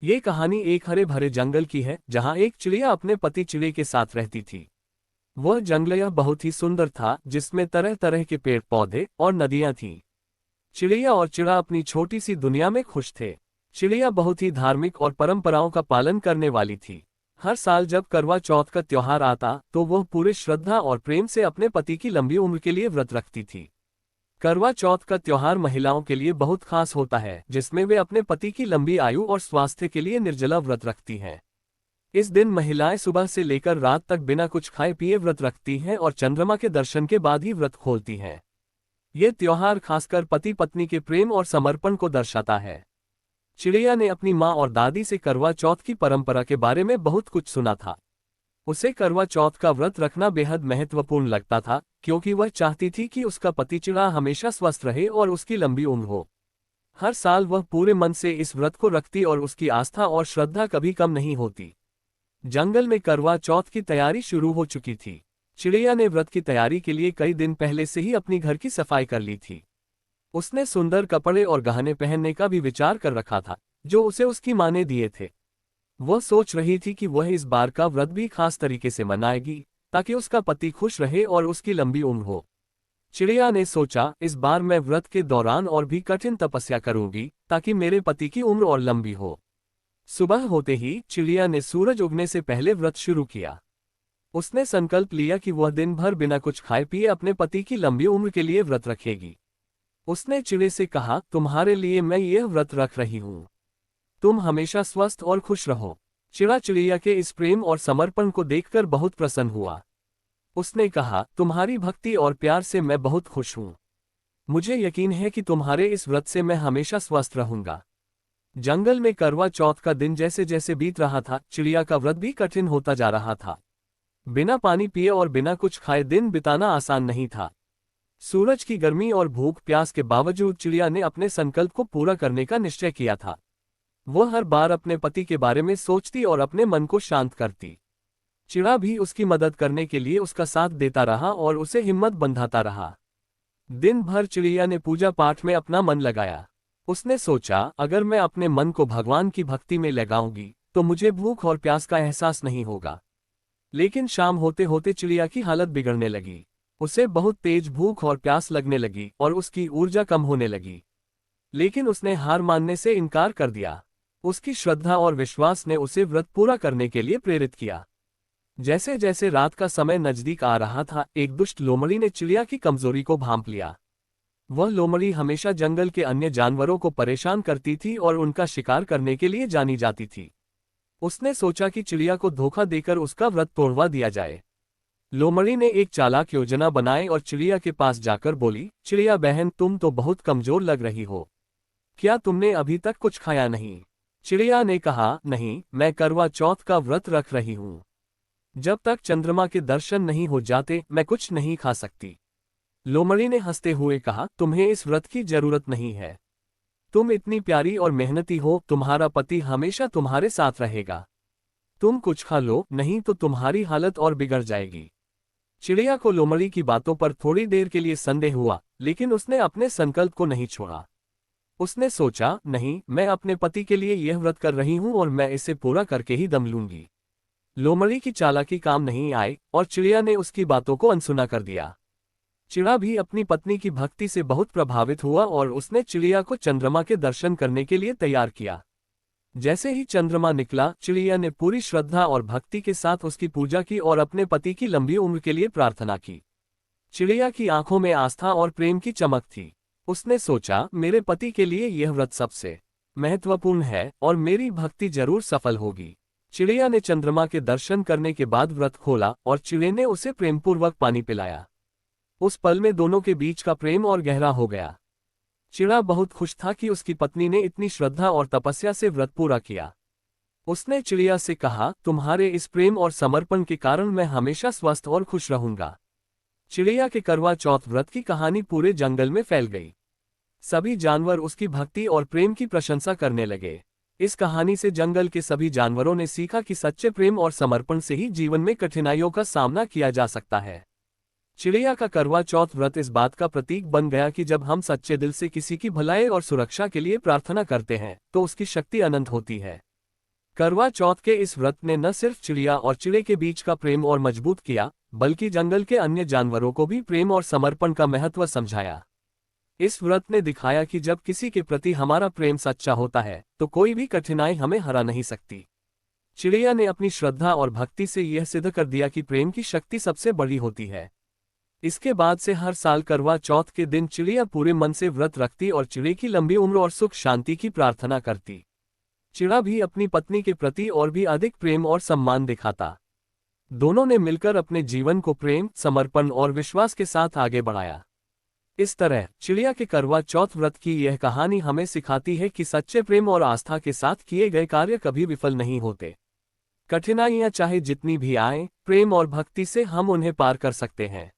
ये कहानी एक हरे भरे जंगल की है जहाँ एक चिड़िया अपने पति चिड़े के साथ रहती थी। वह जंगल बहुत ही सुंदर था जिसमें तरह तरह के पेड़ पौधे और नदियां थीं। चिड़िया और चिड़ा अपनी छोटी सी दुनिया में खुश थे। चिड़िया बहुत ही धार्मिक और परंपराओं का पालन करने वाली थी। हर साल जब करवा चौथ का त्योहार आता तो वह पूरे श्रद्धा और प्रेम से अपने पति की लंबी उम्र के लिए व्रत रखती थी। करवा चौथ का त्योहार महिलाओं के लिए बहुत खास होता है जिसमें वे अपने पति की लंबी आयु और स्वास्थ्य के लिए निर्जला व्रत रखती हैं। इस दिन महिलाएं सुबह से लेकर रात तक बिना कुछ खाए पिए व्रत रखती हैं और चंद्रमा के दर्शन के बाद ही व्रत खोलती हैं। ये त्योहार खासकर पति पत्नी के प्रेम और समर्पण को दर्शाता है। चिड़िया ने अपनी माँ और दादी से करवा चौथ की परंपरा के बारे में बहुत कुछ सुना था। उसे करवा चौथ का व्रत रखना बेहद महत्वपूर्ण लगता था क्योंकि वह चाहती थी कि उसका पति चिड़ा हमेशा स्वस्थ रहे और उसकी लंबी उम्र हो। हर साल वह पूरे मन से इस व्रत को रखती और उसकी आस्था और श्रद्धा कभी कम नहीं होती। जंगल में करवा चौथ की तैयारी शुरू हो चुकी थी। चिड़िया ने व्रत की तैयारी के लिए कई दिन पहले से ही अपनी घर की सफाई कर ली थी। उसने सुंदर कपड़े और गहने पहनने का भी विचार कर रखा था जो उसे उसकी माँ ने दिए थे। वह सोच रही थी कि वह इस बार का व्रत भी खास तरीके से मनाएगी ताकि उसका पति खुश रहे और उसकी लंबी उम्र हो। चिड़िया ने सोचा, इस बार मैं व्रत के दौरान और भी कठिन तपस्या करूंगी ताकि मेरे पति की उम्र और लंबी हो। सुबह होते ही चिड़िया ने सूरज उगने से पहले व्रत शुरू किया। उसने संकल्प लिया कि वह दिन भर बिना कुछ खाए पिए अपने पति की लंबी उम्र के लिए व्रत रखेगी। उसने चिड़े से कहा, तुम्हारे लिए मैं यह व्रत रख रही हूँ। तुम हमेशा स्वस्थ और खुश रहो। चिड़ा चिड़िया के इस प्रेम और समर्पण को देखकर बहुत प्रसन्न हुआ। उसने कहा, तुम्हारी भक्ति और प्यार से मैं बहुत खुश हूँ। मुझे यकीन है कि तुम्हारे इस व्रत से मैं हमेशा स्वस्थ रहूंगा। जंगल में करवा चौथ का दिन जैसे जैसे बीत रहा था, चिड़िया का व्रत भी कठिन होता जा रहा था। बिना पानी पिए और बिना कुछ खाए दिन बिताना आसान नहीं था। सूरज की गर्मी और भूख प्यास के बावजूद चिड़िया ने अपने संकल्प को पूरा करने का निश्चय किया था। वह हर बार अपने पति के बारे में सोचती और अपने मन को शांत करती। चिड़ा भी उसकी मदद करने के लिए उसका साथ देता रहा और उसे हिम्मत बंधाता रहा। दिन भर चिड़िया ने पूजा पाठ में अपना मन लगाया। उसने सोचा, अगर मैं अपने मन को भगवान की भक्ति में लगाऊंगी तो मुझे भूख और प्यास का एहसास नहीं होगा। लेकिन शाम होते होते चिड़िया की हालत बिगड़ने लगी। उसे बहुत तेज भूख और प्यास लगने लगी और उसकी ऊर्जा कम होने लगी। लेकिन उसने हार मानने से इनकार कर दिया। उसकी श्रद्धा और विश्वास ने उसे व्रत पूरा करने के लिए प्रेरित किया। जैसे जैसे रात का समय नजदीक आ रहा था, एक दुष्ट लोमड़ी ने चिड़िया की कमजोरी को भांप लिया। वह लोमड़ी हमेशा जंगल के अन्य जानवरों को परेशान करती थी और उनका शिकार करने के लिए जानी जाती थी। उसने सोचा कि चिड़िया को धोखा देकर उसका व्रत तोड़वा दिया जाए। लोमड़ी ने एक चालाक योजना बनाई और चिड़िया के पास जाकर बोली, चिड़िया बहन, तुम तो बहुत कमजोर लग रही हो। क्या तुमने अभी तक कुछ खाया नहीं? चिड़िया ने कहा, नहीं, मैं करवा चौथ का व्रत रख रही हूँ। जब तक चंद्रमा के दर्शन नहीं हो जाते मैं कुछ नहीं खा सकती। लोमड़ी ने हंसते हुए कहा, तुम्हें इस व्रत की जरूरत नहीं है। तुम इतनी प्यारी और मेहनती हो, तुम्हारा पति हमेशा तुम्हारे साथ रहेगा। तुम कुछ खा लो, नहीं तो तुम्हारी हालत और बिगड़ जाएगी। चिड़िया को लोमड़ी की बातों पर थोड़ी देर के लिए संदेह हुआ, लेकिन उसने अपने संकल्प को नहीं छोड़ा। उसने सोचा, नहीं, मैं अपने पति के लिए यह व्रत कर रही हूं और मैं इसे पूरा करके ही दम लूंगी। लोमड़ी की चालाकी काम नहीं आई और चिड़िया ने उसकी बातों को अनसुना कर दिया। चिड़ा भी अपनी पत्नी की भक्ति से बहुत प्रभावित हुआ और उसने चिड़िया को चंद्रमा के दर्शन करने के लिए तैयार किया। जैसे ही चंद्रमा निकला, चिड़िया ने पूरी श्रद्धा और भक्ति के साथ उसकी पूजा की और अपने पति की लंबी उम्र के लिए प्रार्थना की। चिड़िया की आंखों में आस्था और प्रेम की चमक थी। उसने सोचा, मेरे पति के लिए यह व्रत सबसे महत्वपूर्ण है और मेरी भक्ति जरूर सफल होगी। चिड़िया ने चंद्रमा के दर्शन करने के बाद व्रत खोला और चिड़े ने उसे प्रेमपूर्वक पानी पिलाया। उस पल में दोनों के बीच का प्रेम और गहरा हो गया। चिड़ा बहुत खुश था कि उसकी पत्नी ने इतनी श्रद्धा और तपस्या से व्रत पूरा किया। उसने चिड़िया से कहा, तुम्हारे इस प्रेम और समर्पण के कारण मैं हमेशा स्वस्थ और खुश रहूंगा। चिड़िया के करवा चौथ व्रत की कहानी पूरे जंगल में फैल गई। सभी जानवर उसकी भक्ति और प्रेम की प्रशंसा करने लगे। इस कहानी से जंगल के सभी जानवरों ने सीखा कि सच्चे प्रेम और समर्पण से ही जीवन में कठिनाइयों का सामना किया जा सकता है। चिड़िया का करवा चौथ व्रत इस बात का प्रतीक बन गया कि जब हम सच्चे दिल से किसी की भलाई और सुरक्षा के लिए प्रार्थना करते हैं तो उसकी शक्ति अनंत होती है। करवा चौथ के इस व्रत ने न सिर्फ चिड़िया और चिड़े के बीच का प्रेम और मजबूत किया, बल्कि जंगल के अन्य जानवरों को भी प्रेम और समर्पण का महत्व समझाया। इस व्रत ने दिखाया कि जब किसी के प्रति हमारा प्रेम सच्चा होता है तो कोई भी कठिनाई हमें हरा नहीं सकती। चिड़िया ने अपनी श्रद्धा और भक्ति से यह सिद्ध कर दिया कि प्रेम की शक्ति सबसे बड़ी होती है। इसके बाद से हर साल करवा चौथ के दिन चिड़िया पूरे मन से व्रत रखती और चिड़े की लंबी उम्र और सुख शांति की प्रार्थना करती। चिड़ा भी अपनी पत्नी के प्रति और भी अधिक प्रेम और सम्मान दिखाता। दोनों ने मिलकर अपने जीवन को प्रेम, समर्पण और विश्वास के साथ आगे बढ़ाया। इस तरह चिड़िया के करवा चौथ व्रत की यह कहानी हमें सिखाती है कि सच्चे प्रेम और आस्था के साथ किए गए कार्य कभी विफल नहीं होते। कठिनाइयां चाहे जितनी भी आएं, प्रेम और भक्ति से हम उन्हें पार कर सकते हैं।